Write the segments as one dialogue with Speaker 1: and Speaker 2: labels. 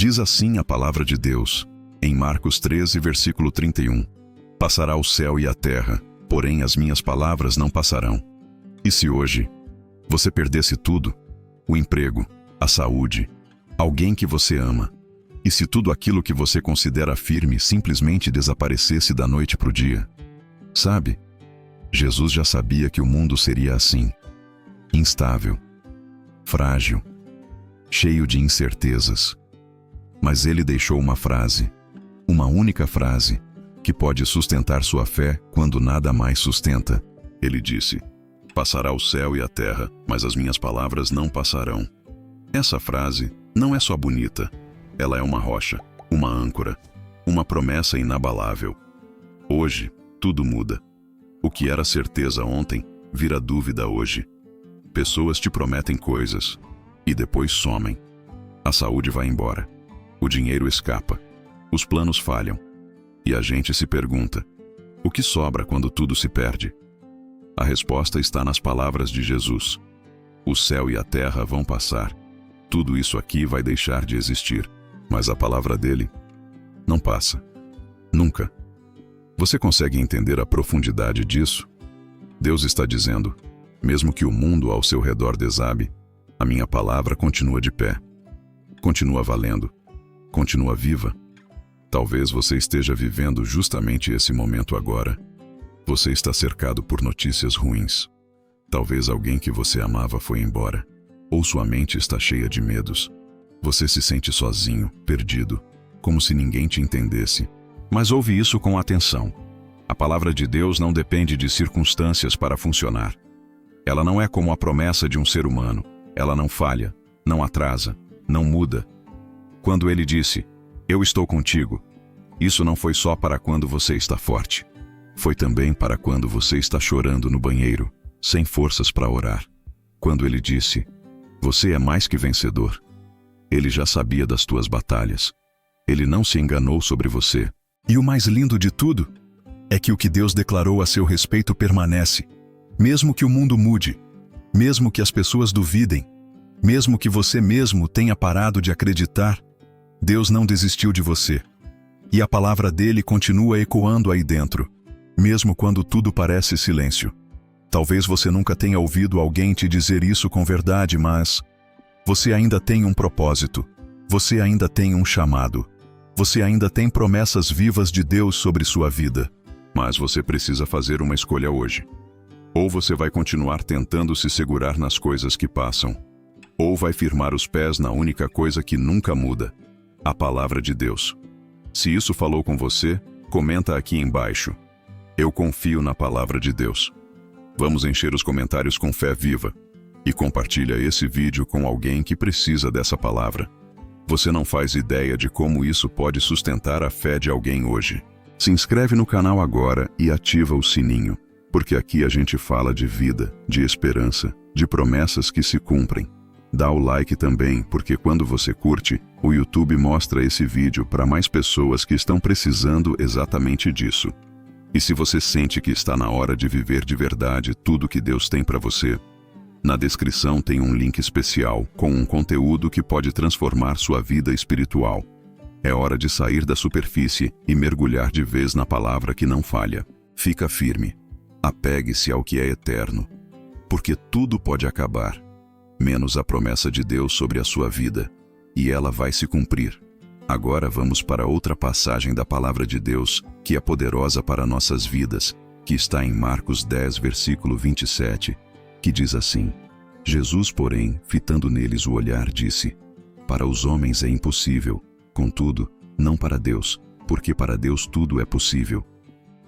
Speaker 1: Diz assim a palavra de Deus, em Marcos 13, versículo 31. Passará o céu e a terra, porém as minhas palavras não passarão. E se hoje você perdesse tudo, o emprego, a saúde, alguém que você ama, e se tudo aquilo que você considera firme simplesmente desaparecesse da noite para o dia? Sabe, Jesus já sabia que o mundo seria assim, instável, frágil, cheio de incertezas. Mas ele deixou uma frase, uma única frase, que pode sustentar sua fé quando nada mais sustenta. Ele disse: passará o céu e a terra, mas as minhas palavras não passarão. Essa frase não é só bonita, ela é uma rocha, uma âncora, uma promessa inabalável. Hoje, tudo muda. O que era certeza ontem, vira dúvida hoje. Pessoas te prometem coisas, e depois somem. A saúde vai embora, o dinheiro escapa, os planos falham, e a gente se pergunta: o que sobra quando tudo se perde? A resposta está nas palavras de Jesus. O céu e a terra vão passar, tudo isso aqui vai deixar de existir, mas a palavra dele não passa. Nunca. Você consegue entender a profundidade disso? Deus está dizendo: mesmo que o mundo ao seu redor desabe, a minha palavra continua de pé. Continua valendo. Continua viva. Talvez você esteja vivendo justamente esse momento agora. Você está cercado por notícias ruins. Talvez alguém que você amava foi embora. Ou sua mente está cheia de medos. Você se sente sozinho, perdido, como se ninguém te entendesse. Mas ouve isso com atenção. A palavra de Deus não depende de circunstâncias para funcionar. Ela não é como a promessa de um ser humano. Ela não falha, não atrasa, não muda. Quando ele disse: eu estou contigo, isso não foi só para quando você está forte. Foi também para quando você está chorando no banheiro, sem forças para orar. Quando ele disse: você é mais que vencedor. Ele já sabia das tuas batalhas. Ele não se enganou sobre você. E o mais lindo de tudo é que o que Deus declarou a seu respeito permanece. Mesmo que o mundo mude, mesmo que as pessoas duvidem, mesmo que você mesmo tenha parado de acreditar, Deus não desistiu de você. E a palavra dele continua ecoando aí dentro, mesmo quando tudo parece silêncio. Talvez você nunca tenha ouvido alguém te dizer isso com verdade, mas você ainda tem um propósito. Você ainda tem um chamado. Você ainda tem promessas vivas de Deus sobre sua vida. Mas você precisa fazer uma escolha hoje. Ou você vai continuar tentando se segurar nas coisas que passam, ou vai firmar os pés na única coisa que nunca muda: a palavra de Deus. Se isso falou com você, comenta aqui embaixo: eu confio na palavra de Deus. Vamos encher os comentários com fé viva. E compartilha esse vídeo com alguém que precisa dessa palavra. Você não faz ideia de como isso pode sustentar a fé de alguém hoje. Se inscreve no canal agora e ativa o sininho, porque aqui a gente fala de vida, de esperança, de promessas que se cumprem. Dá o like também, porque quando você curte, o YouTube mostra esse vídeo para mais pessoas que estão precisando exatamente disso. E se você sente que está na hora de viver de verdade tudo que Deus tem para você, na descrição tem um link especial com um conteúdo que pode transformar sua vida espiritual. É hora de sair da superfície e mergulhar de vez na palavra que não falha. Fica firme. Apegue-se ao que é eterno, porque tudo pode acabar, menos a promessa de Deus sobre a sua vida, e ela vai se cumprir. Agora vamos para outra passagem da palavra de Deus, que é poderosa para nossas vidas, que está em Marcos 10, versículo 27, que diz assim: Jesus, porém, fitando neles o olhar, disse: para os homens é impossível, contudo, não para Deus, porque para Deus tudo é possível.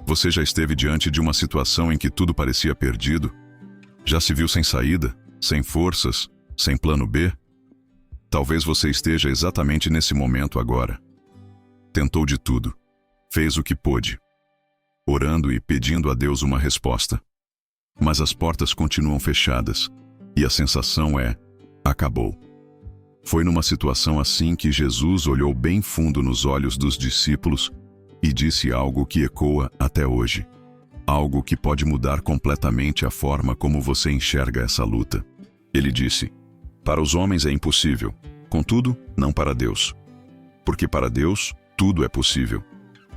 Speaker 1: Você já esteve diante de uma situação em que tudo parecia perdido? Já se viu sem saída, sem forças, sem plano B? Talvez você esteja exatamente nesse momento agora. Tentou de tudo, fez o que pôde, orando e pedindo a Deus uma resposta. Mas as portas continuam fechadas, e a sensação é: acabou. Foi numa situação assim que Jesus olhou bem fundo nos olhos dos discípulos e disse algo que ecoa até hoje. Algo que pode mudar completamente a forma como você enxerga essa luta. Ele disse: para os homens é impossível, contudo, não para Deus. Porque para Deus, tudo é possível.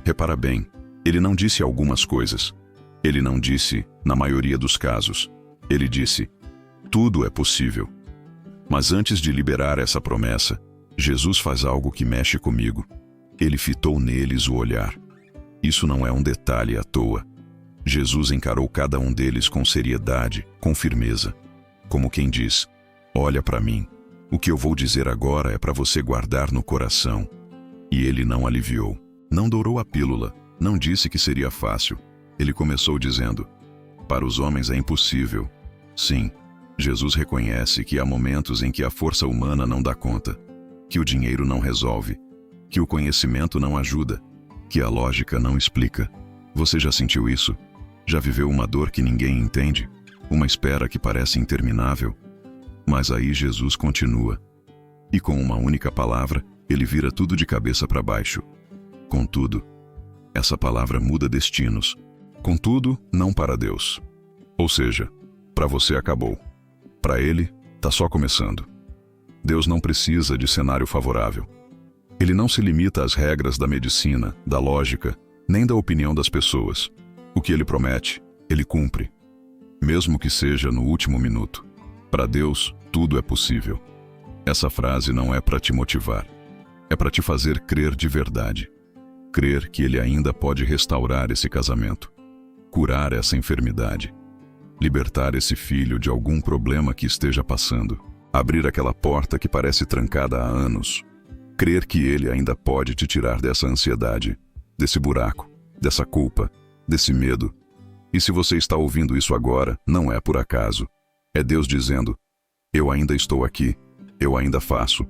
Speaker 1: Repara bem, ele não disse algumas coisas. Ele não disse, na maioria dos casos. Ele disse, tudo é possível. Mas antes de liberar essa promessa, Jesus faz algo que mexe comigo. Ele fitou neles o olhar. Isso não é um detalhe à toa. Jesus encarou cada um deles com seriedade, com firmeza. Como quem diz, olha para mim. O que eu vou dizer agora é para você guardar no coração. E ele não aliviou. Não dourou a pílula. Não disse que seria fácil. Ele começou dizendo, para os homens é impossível. Sim, Jesus reconhece que há momentos em que a força humana não dá conta, que o dinheiro não resolve, que o conhecimento não ajuda, que a lógica não explica. Você já sentiu isso? Já viveu uma dor que ninguém entende? Uma espera que parece interminável? Mas aí Jesus continua. E com uma única palavra, ele vira tudo de cabeça para baixo. Contudo, essa palavra muda destinos. Contudo, não para Deus. Ou seja, para você acabou. Para ele, tá só começando. Deus não precisa de cenário favorável. Ele não se limita às regras da medicina, da lógica, nem da opinião das pessoas. O que ele promete, ele cumpre. Mesmo que seja no último minuto. Para Deus, tudo é possível. Essa frase não é para te motivar. É para te fazer crer de verdade. Crer que ele ainda pode restaurar esse casamento. Curar essa enfermidade. Libertar esse filho de algum problema que esteja passando. Abrir aquela porta que parece trancada há anos. Crer que ele ainda pode te tirar dessa ansiedade, desse buraco, dessa culpa, desse medo. E se você está ouvindo isso agora, não é por acaso. É Deus dizendo, eu ainda estou aqui, eu ainda faço,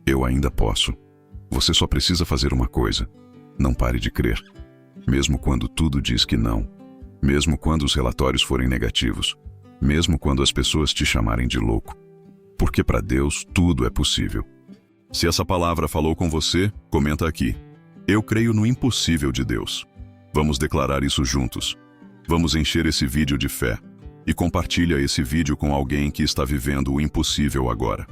Speaker 1: eu ainda posso. Você só precisa fazer uma coisa. Não pare de crer. Mesmo quando tudo diz que não. Mesmo quando os relatórios forem negativos. Mesmo quando as pessoas te chamarem de louco. Porque para Deus tudo é possível. Se essa palavra falou com você, comenta aqui. Eu creio no impossível de Deus. Vamos declarar isso juntos. Vamos encher esse vídeo de fé. E compartilha esse vídeo com alguém que está vivendo o impossível agora.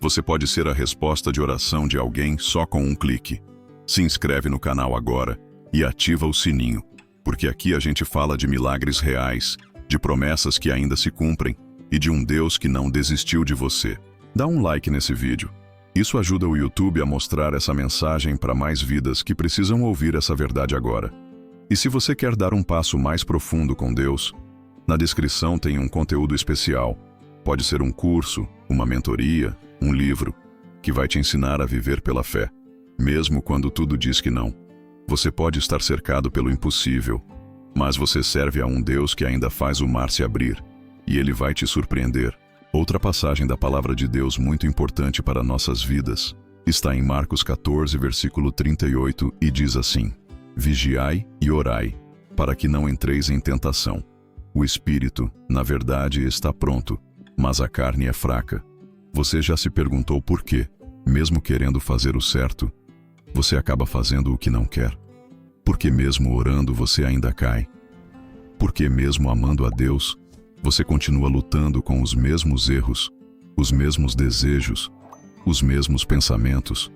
Speaker 1: Você pode ser a resposta de oração de alguém só com um clique. Se inscreve no canal agora e ativa o sininho, porque aqui a gente fala de milagres reais, de promessas que ainda se cumprem e de um Deus que não desistiu de você. Dá um like nesse vídeo. Isso ajuda o YouTube a mostrar essa mensagem para mais vidas que precisam ouvir essa verdade agora. E se você quer dar um passo mais profundo com Deus, na descrição tem um conteúdo especial. Pode ser um curso, uma mentoria, um livro, que vai te ensinar a viver pela fé, mesmo quando tudo diz que não. Você pode estar cercado pelo impossível, mas você serve a um Deus que ainda faz o mar se abrir, e ele vai te surpreender. Outra passagem da palavra de Deus muito importante para nossas vidas está em Marcos 14, versículo 38, e diz assim: Vigiai e orai, para que não entreis em tentação. O espírito, na verdade, está pronto, mas a carne é fraca. Você já se perguntou por quê, mesmo querendo fazer o certo, você acaba fazendo o que não quer? Por que mesmo orando você ainda cai? Por que mesmo amando a Deus, você continua lutando com os mesmos erros, os mesmos desejos, os mesmos pensamentos?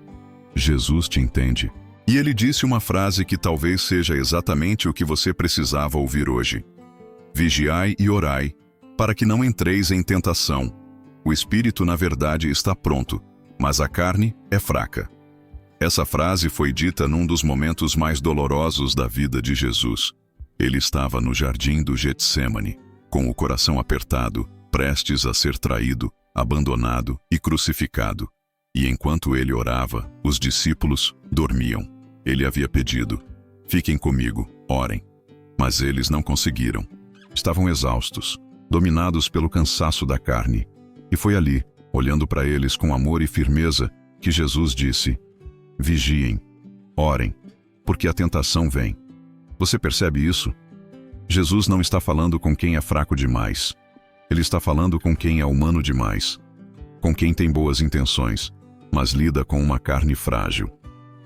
Speaker 1: Jesus te entende. E ele disse uma frase que talvez seja exatamente o que você precisava ouvir hoje. Vigiai e orai, para que não entreis em tentação. O espírito, na verdade, está pronto, mas a carne é fraca. Essa frase foi dita num dos momentos mais dolorosos da vida de Jesus. Ele estava no jardim do Getsêmani, com o coração apertado, prestes a ser traído, abandonado e crucificado. E enquanto ele orava, os discípulos dormiam. Ele havia pedido, fiquem comigo, orem. Mas eles não conseguiram. Estavam exaustos, dominados pelo cansaço da carne. E foi ali, olhando para eles com amor e firmeza, que Jesus disse: vigiem, orem, porque a tentação vem. Você percebe isso? Jesus não está falando com quem é fraco demais. Ele está falando com quem é humano demais. Com quem tem boas intenções, mas lida com uma carne frágil.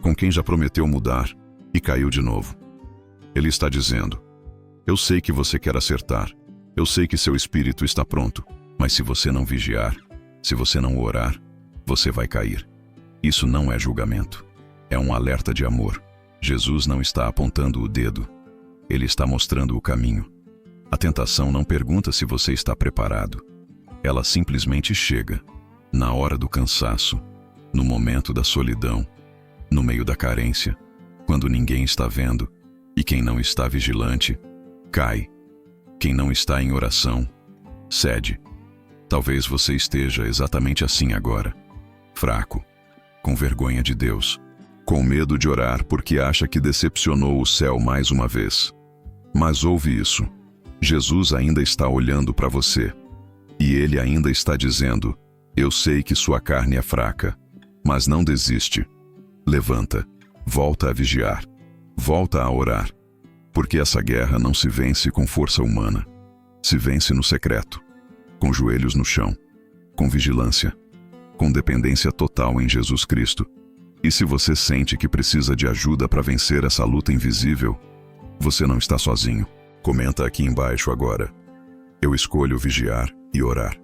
Speaker 1: Com quem já prometeu mudar e caiu de novo. Ele está dizendo: eu sei que você quer acertar. Eu sei que seu espírito está pronto. Mas se você não vigiar, se você não orar, você vai cair. Isso não é julgamento. É um alerta de amor. Jesus não está apontando o dedo. Ele está mostrando o caminho. A tentação não pergunta se você está preparado. Ela simplesmente chega, na hora do cansaço, no momento da solidão, no meio da carência, quando ninguém está vendo, e quem não está vigilante, cai. Quem não está em oração, cede. Talvez você esteja exatamente assim agora, fraco, com vergonha de Deus, com medo de orar porque acha que decepcionou o céu mais uma vez. Mas ouve isso. Jesus ainda está olhando para você. E Ele ainda está dizendo: eu sei que sua carne é fraca, mas não desiste. Levanta, volta a vigiar, volta a orar. Porque essa guerra não se vence com força humana. Se vence no secreto, com joelhos no chão, com vigilância, com dependência total em Jesus Cristo. E se você sente que precisa de ajuda para vencer essa luta invisível, você não está sozinho. Comenta aqui embaixo agora: eu escolho vigiar e orar.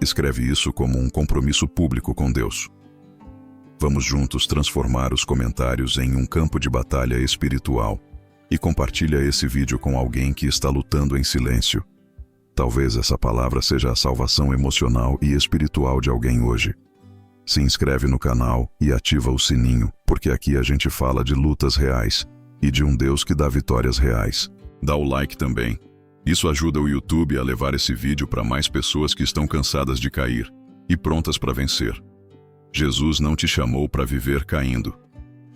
Speaker 1: Escreve isso como um compromisso público com Deus. Vamos juntos transformar os comentários em um campo de batalha espiritual e compartilha esse vídeo com alguém que está lutando em silêncio. Talvez essa palavra seja a salvação emocional e espiritual de alguém hoje. Se inscreve no canal e ativa o sininho, porque aqui a gente fala de lutas reais e de um Deus que dá vitórias reais. Dá o like também. Isso ajuda o YouTube a levar esse vídeo para mais pessoas que estão cansadas de cair e prontas para vencer. Jesus não te chamou para viver caindo.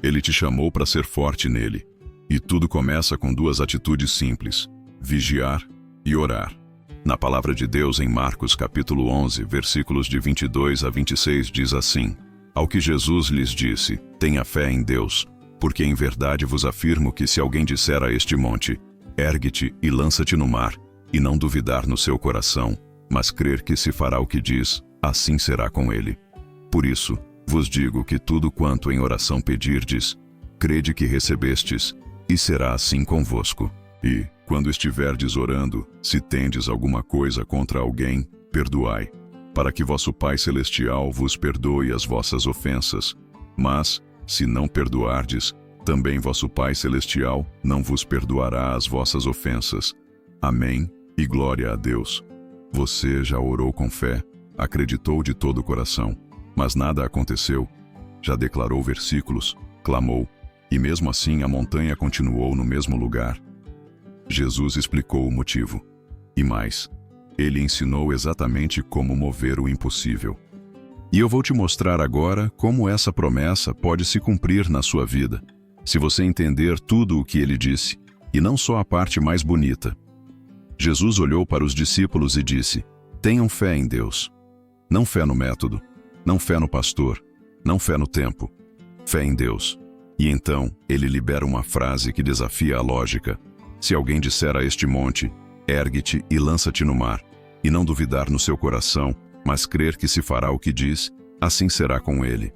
Speaker 1: Ele te chamou para ser forte nele. E tudo começa com duas atitudes simples: vigiar e orar. Na palavra de Deus em Marcos capítulo 11, versículos de 22 a 26 diz assim: ao que Jesus lhes disse: tenha fé em Deus, porque em verdade vos afirmo que se alguém disser a este monte: ergue-te e lança-te no mar, e não duvidar no seu coração, mas crer que se fará o que diz, assim será com ele. Por isso, vos digo que tudo quanto em oração pedirdes, crede que recebestes, e será assim convosco. E, quando estiverdes orando, se tendes alguma coisa contra alguém, perdoai, para que vosso Pai Celestial vos perdoe as vossas ofensas. Mas, se não perdoardes, também vosso Pai Celestial não vos perdoará as vossas ofensas. Amém, e glória a Deus. Você já orou com fé, acreditou de todo o coração, mas nada aconteceu. Já declarou versículos, clamou, e mesmo assim a montanha continuou no mesmo lugar. Jesus explicou o motivo. E mais, ele ensinou exatamente como mover o impossível. E eu vou te mostrar agora como essa promessa pode se cumprir na sua vida, se você entender tudo o que ele disse, e não só a parte mais bonita. Jesus olhou para os discípulos e disse: tenham fé em Deus. Não fé no método, não fé no pastor, não fé no tempo. Fé em Deus. E então, ele libera uma frase que desafia a lógica. Se alguém disser a este monte: ergue-te e lança-te no mar, e não duvidar no seu coração, mas crer que se fará o que diz, assim será com ele.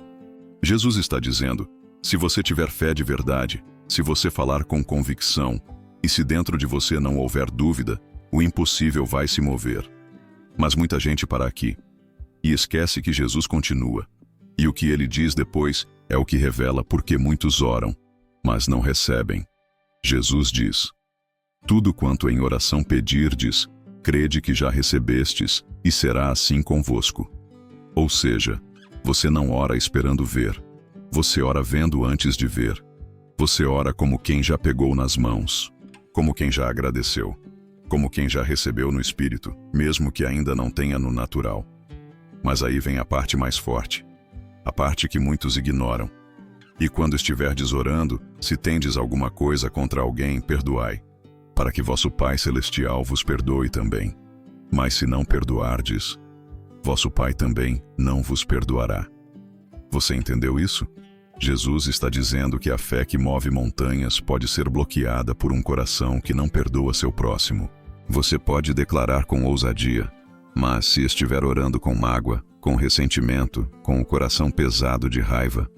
Speaker 1: Jesus está dizendo: se você tiver fé de verdade, se você falar com convicção, e se dentro de você não houver dúvida, o impossível vai se mover. Mas muita gente para aqui e esquece que Jesus continua. E o que ele diz depois é o que revela porque muitos oram, mas não recebem. Jesus diz: tudo quanto em oração pedirdes, crede que já recebestes, e será assim convosco. Ou seja, você não ora esperando ver. Você ora vendo antes de ver. Você ora como quem já pegou nas mãos, como quem já agradeceu, como quem já recebeu no espírito, mesmo que ainda não tenha no natural. Mas aí vem a parte mais forte, a parte que muitos ignoram. E quando estiverdes orando, se tendes alguma coisa contra alguém, perdoai, para que vosso Pai Celestial vos perdoe também. Mas se não perdoardes, vosso Pai também não vos perdoará. Você entendeu isso? Jesus está dizendo que a fé que move montanhas pode ser bloqueada por um coração que não perdoa seu próximo. Você pode declarar com ousadia, mas se estiver orando com mágoa, com ressentimento, com o coração pesado de raiva,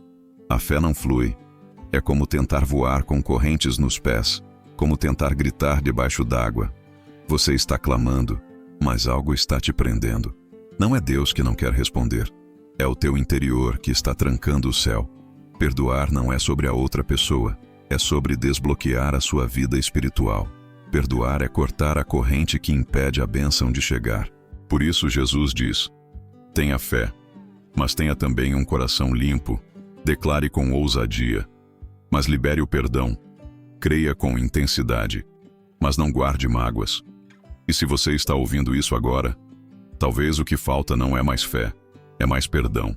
Speaker 1: a fé não flui. É como tentar voar com correntes nos pés, como tentar gritar debaixo d'água. Você está clamando, mas algo está te prendendo. Não é Deus que não quer responder. É o teu interior que está trancando o céu. Perdoar não é sobre a outra pessoa, é sobre desbloquear a sua vida espiritual. Perdoar é cortar a corrente que impede a bênção de chegar. Por isso Jesus diz: tenha fé, mas tenha também um coração limpo. Declare com ousadia, mas libere o perdão. Creia com intensidade, mas não guarde mágoas. E se você está ouvindo isso agora, talvez o que falta não é mais fé, é mais perdão.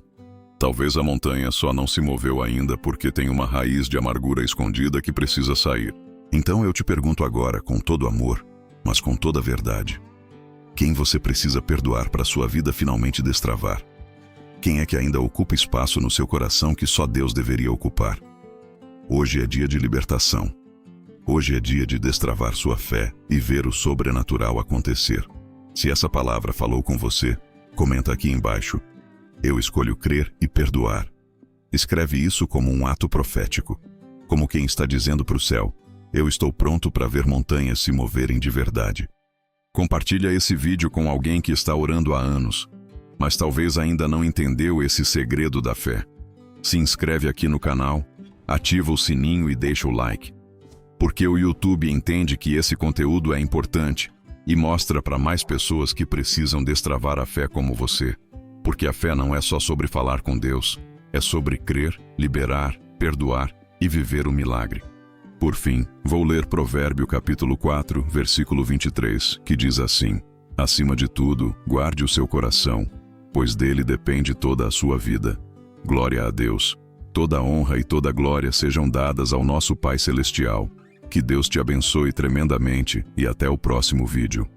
Speaker 1: Talvez a montanha só não se moveu ainda porque tem uma raiz de amargura escondida que precisa sair. Então eu te pergunto agora, com todo amor, mas com toda a verdade: quem você precisa perdoar para sua vida finalmente destravar? Quem é que ainda ocupa espaço no seu coração que só Deus deveria ocupar? Hoje é dia de libertação. Hoje é dia de destravar sua fé e ver o sobrenatural acontecer. Se essa palavra falou com você, comenta aqui embaixo: eu escolho crer e perdoar. Escreve isso como um ato profético, como quem está dizendo para o céu: eu estou pronto para ver montanhas se moverem de verdade. Compartilha esse vídeo com alguém que está orando há anos, mas talvez ainda não entendeu esse segredo da fé. Se inscreve aqui no canal, ativa o sininho e deixa o like, porque o YouTube entende que esse conteúdo é importante e mostra para mais pessoas que precisam destravar a fé como você. Porque a fé não é só sobre falar com Deus, é sobre crer, liberar, perdoar e viver o milagre. Por fim, vou ler Provérbio capítulo 4, versículo 23, que diz assim: acima de tudo, guarde o seu coração, pois dele depende toda a sua vida. Glória a Deus. Toda honra e toda glória sejam dadas ao nosso Pai Celestial. Que Deus te abençoe tremendamente e até o próximo vídeo.